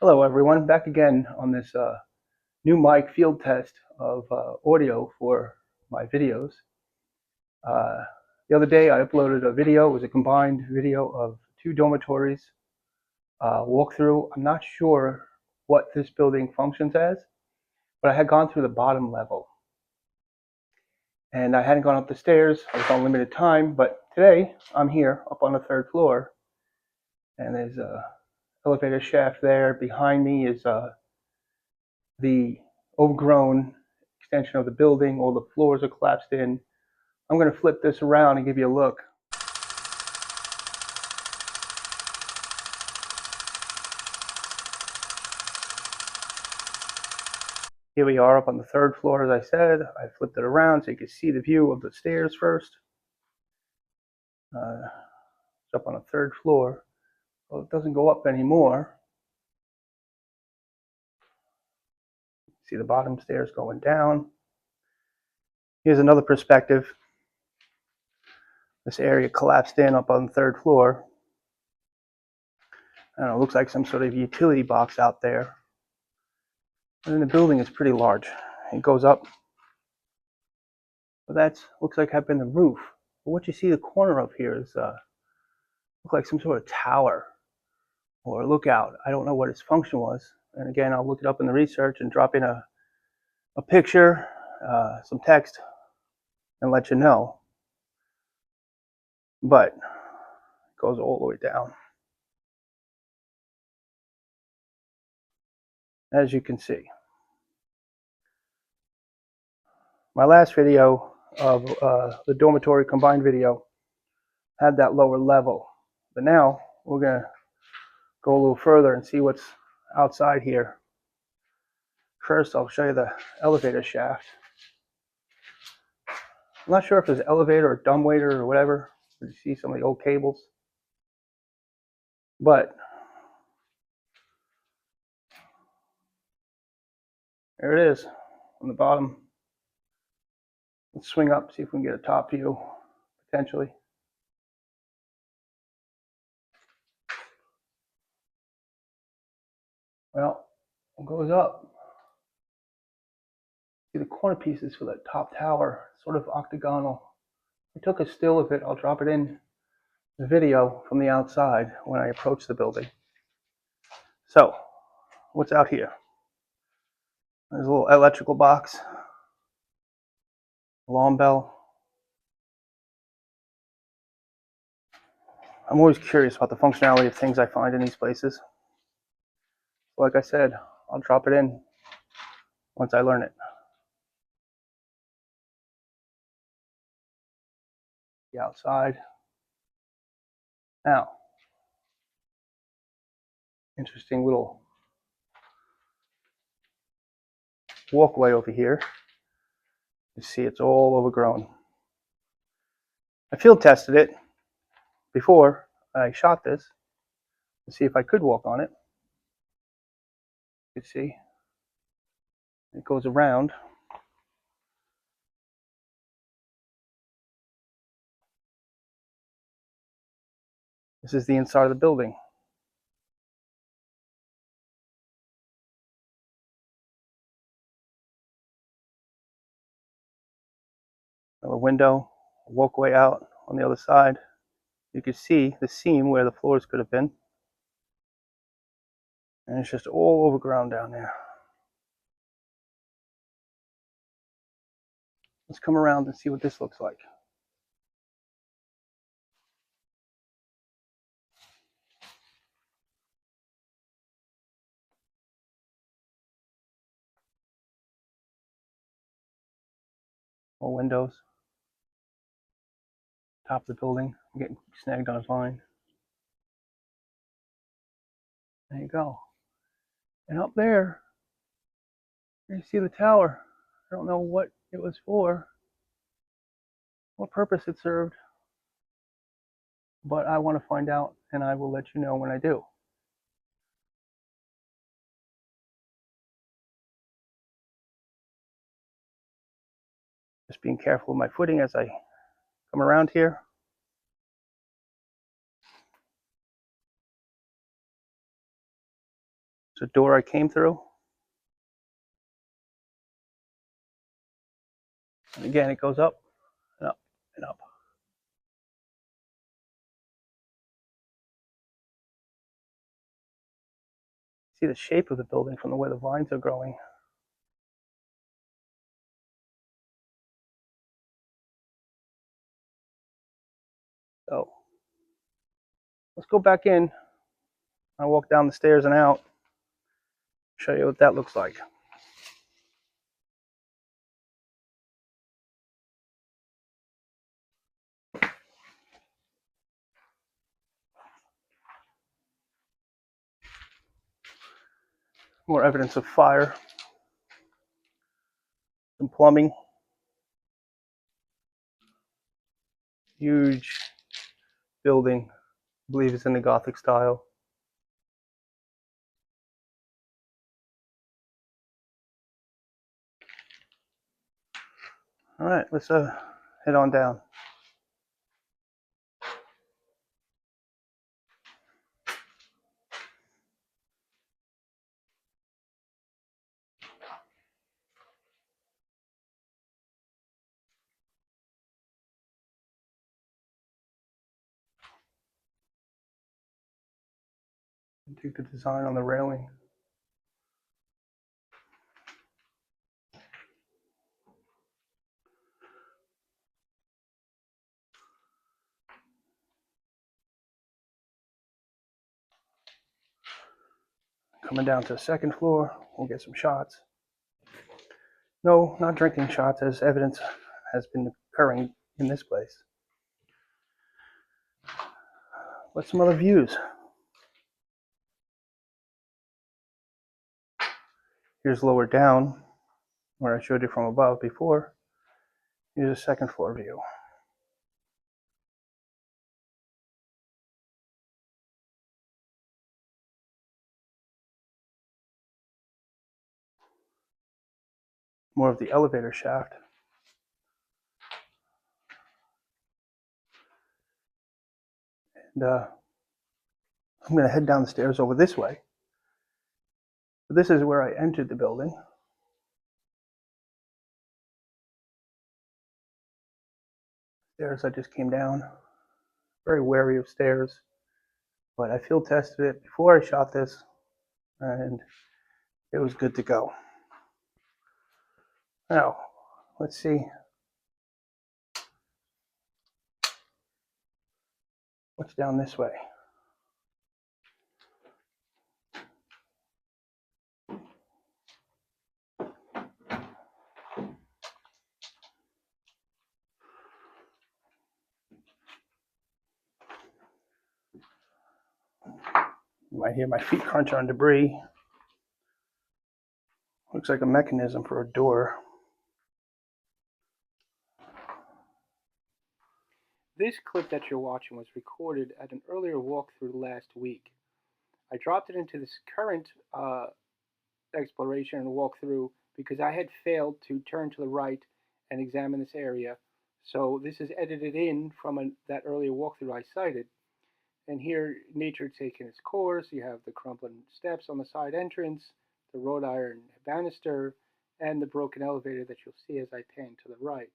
Hello everyone, back again on this new mic field test of audio for my videos. The other day I uploaded a video. It was a combined video of two dormitories walkthrough. I'm not sure what this building functions as, but I had gone through the bottom level. And I hadn't gone up the stairs. I was on limited time, but today I'm here up on the third floor. And there's a elevator shaft there. Behind me is the overgrown extension of the building. All the floors are collapsed in. I'm going to flip this around and give you a look. Here we are up on the third floor, as I said. I flipped it around so you can see the view of the stairs first. It's up on the third floor. Well, it doesn't go up anymore. See the bottom stairs going down. Here's another perspective. This area collapsed in up on the third floor. I don't know, it looks like some sort of utility box out there. And then the building is pretty large. It goes up. But that looks like I've been the roof. But what you see the corner of here is look like some sort of tower or lookout. I don't know what its function was. And again, I'll look it up in the research and drop in a picture, some text, and let you know. But it goes all the way down. As you can see. My last video of the dormitory combined video had that lower level. But now we're going to go a little further and see what's outside here. First, I'll show you the elevator shaft. I'm not sure if it's an elevator or dumbwaiter or whatever. You see some of the old cables. But there it is on the bottom. Let's swing up, see if we can get a top view, potentially. Well, it goes up. See the corner pieces for that top tower, sort of octagonal. I took a still of it. I'll drop it in the video from the outside when I approach the building. So, what's out here? There's a little electrical box, alarm bell. I'm always curious about the functionality of things I find in these places. Like I said, I'll drop it in once I learn it. The outside. Now, interesting little walkway over here. You see it's all overgrown. I field tested it before I shot this to see if I could walk on it. You can see it goes around. This is the inside of the building. A window, a walkway out on the other side. You can see the seam where the floors could have been. And it's just all overgrown down there. Let's come around and see what this looks like. More windows. Top of the building. I'm getting snagged on a vine. There you go. And up there, you see the tower. I don't know what it was for, what purpose it served, but I want to find out, and I will let you know when I do. Just being careful with my footing as I come around here. There's a door I came through. And again, it goes up and up and up. See the shape of the building from the way the vines are growing. So let's go back in. I'll walk down the stairs and out. Show you what that looks like. More evidence of fire. Some plumbing. Huge building. I believe it's in the Gothic style. All right, let's head on down. Take the design on the railing. Coming down to the second floor, we'll get some shots. No, not drinking shots, as evidence has been occurring in this place. But some other views. Here's lower down, where I showed you from above before. Here's a second floor view. More of the elevator shaft. And I'm going to head down the stairs over this way. This is where I entered the building. Stairs I just came down. Very wary of stairs, but I field tested it before I shot this, and it was good to go. Now, let's see what's down this way. You might hear my feet crunch on debris. Looks like a mechanism for a door. This clip that you're watching was recorded at an earlier walkthrough last week. I dropped it into this current exploration and walkthrough because I had failed to turn to the right and examine this area. So this is edited in from that earlier walkthrough I cited. And here, nature taking its course. You have the crumbling steps on the side entrance, the wrought iron banister, and the broken elevator that you'll see as I pan to the right.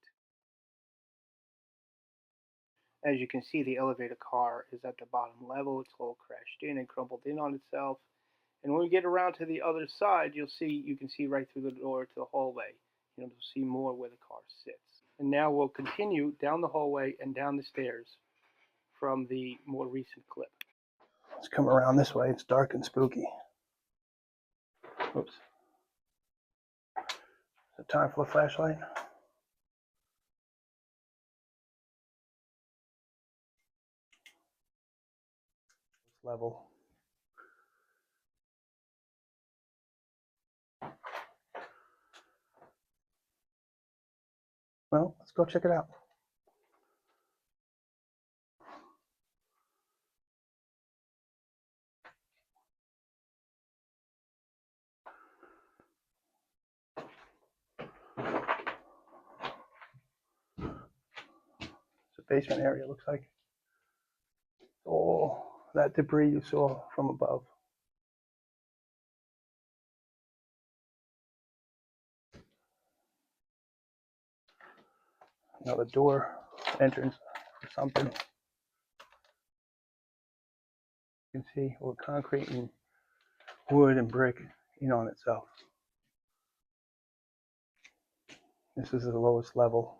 As you can see, the elevator car is at the bottom level. It's all crashed in and crumpled in on itself. And when we get around to the other side, you can see right through the door to the hallway. You'll see more where the car sits. And now we'll continue down the hallway and down the stairs from the more recent clip. Let's come around this way. It's dark and spooky. Oops. Is it time for the flashlight? This level. Well, let's go check it out. It's a basement area, it looks like. All that debris you saw from above. Another door, entrance, or something. You can see all the concrete and wood and brick in on itself. This is the lowest level.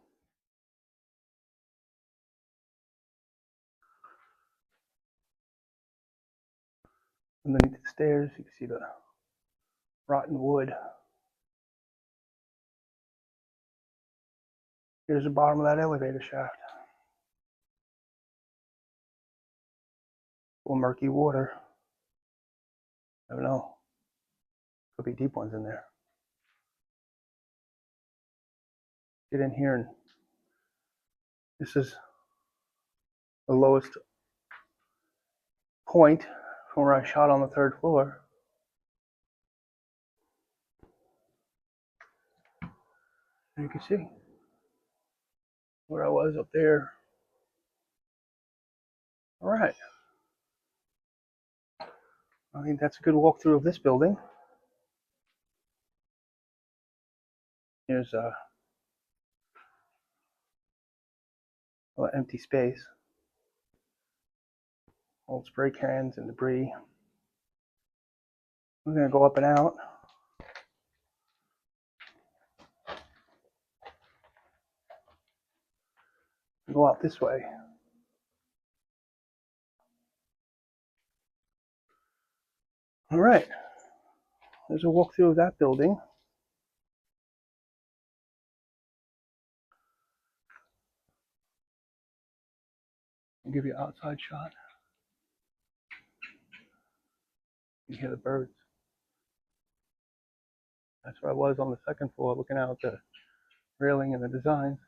Underneath the stairs, you can see the rotten wood. Here's the bottom of that elevator shaft. Full murky water. I don't know. Could be deep ones in there. Get in here, and this is the lowest point from where I shot on the 3rd floor. And you can see where I was up there. All right. I think that's a good walkthrough of this building. Here's a empty space. Old spray cans and debris. I'm going to go up and out. Go out this way. All right. There's a walkthrough of that building. I'll give you an outside shot. You can hear the birds. That's where I was on the 2nd floor, looking out the railing and the designs.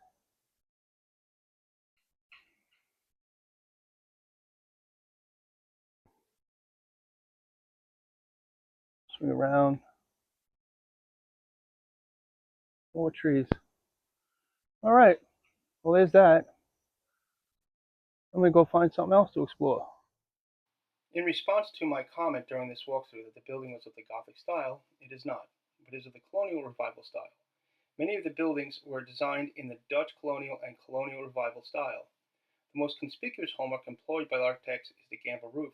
Swing around. More trees. All right. Well, there's that. I'm going to go find something else to explore. In response to my comment during this walkthrough that the building was of the Gothic style, it is not, but is of the Colonial Revival style. Many of the buildings were designed in the Dutch Colonial and Colonial Revival style. The most conspicuous hallmark employed by architects is the gambrel roof.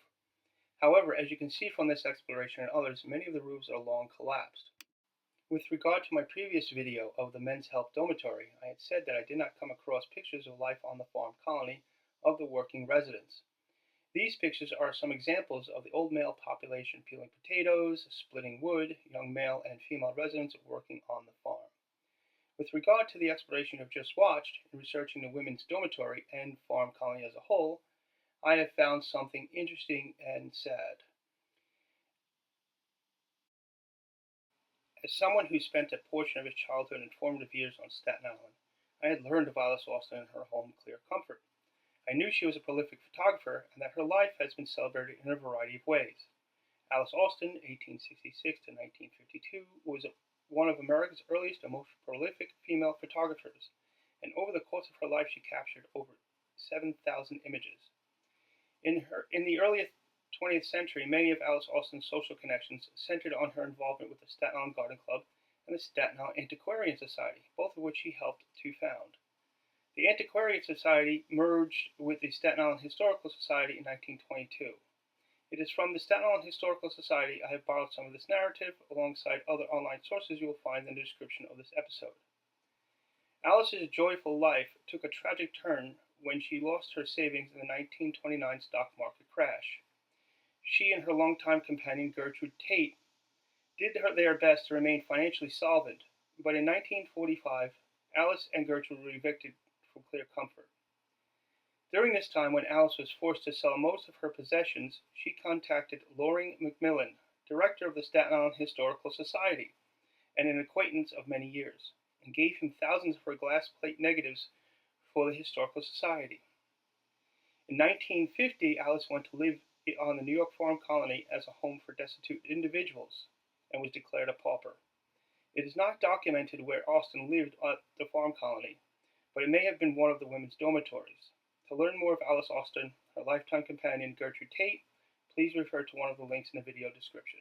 However, as you can see from this exploration and others, many of the roofs are long collapsed. With regard to my previous video of the Men's Health Dormitory, I had said that I did not come across pictures of life on the farm colony of the working residents. These pictures are some examples of the old male population peeling potatoes, splitting wood, young male and female residents working on the farm. With regard to the exploration you've just watched, in researching the women's dormitory and farm colony as a whole, I have found something interesting and sad. As someone who spent a portion of his childhood and formative years on Staten Island, I had learned of Alice Austen and her home Clear Comfort. I knew she was a prolific photographer and that her life has been celebrated in a variety of ways. Alice Austen, 1866 to 1952, was one of America's earliest and most prolific female photographers, and over the course of her life she captured over 7,000 images. In the early 20th century, many of Alice Austen's social connections centered on her involvement with the Staten Island Garden Club and the Staten Island Antiquarian Society, both of which she helped to found. The Antiquarian Society merged with the Staten Island Historical Society in 1922. It is from the Staten Island Historical Society I have borrowed some of this narrative, alongside other online sources you will find in the description of this episode. Alice's joyful life took a tragic turn when she lost her savings in the 1929 stock market crash. She and her longtime companion Gertrude Tate did their best to remain financially solvent, but in 1945, Alice and Gertrude were evicted from Clear Comfort. During this time, when Alice was forced to sell most of her possessions, she contacted Loring Macmillan, director of the Staten Island Historical Society, and an acquaintance of many years, and gave him thousands of her glass plate negatives for the Historical Society. In 1950, Alice went to live on the New York farm colony as a home for destitute individuals, and was declared a pauper. It is not documented where Austen lived at the farm colony, but it may have been one of the women's dormitories. To learn more of Alice Austen, her lifetime companion Gertrude Tate, please refer to one of the links in the video description.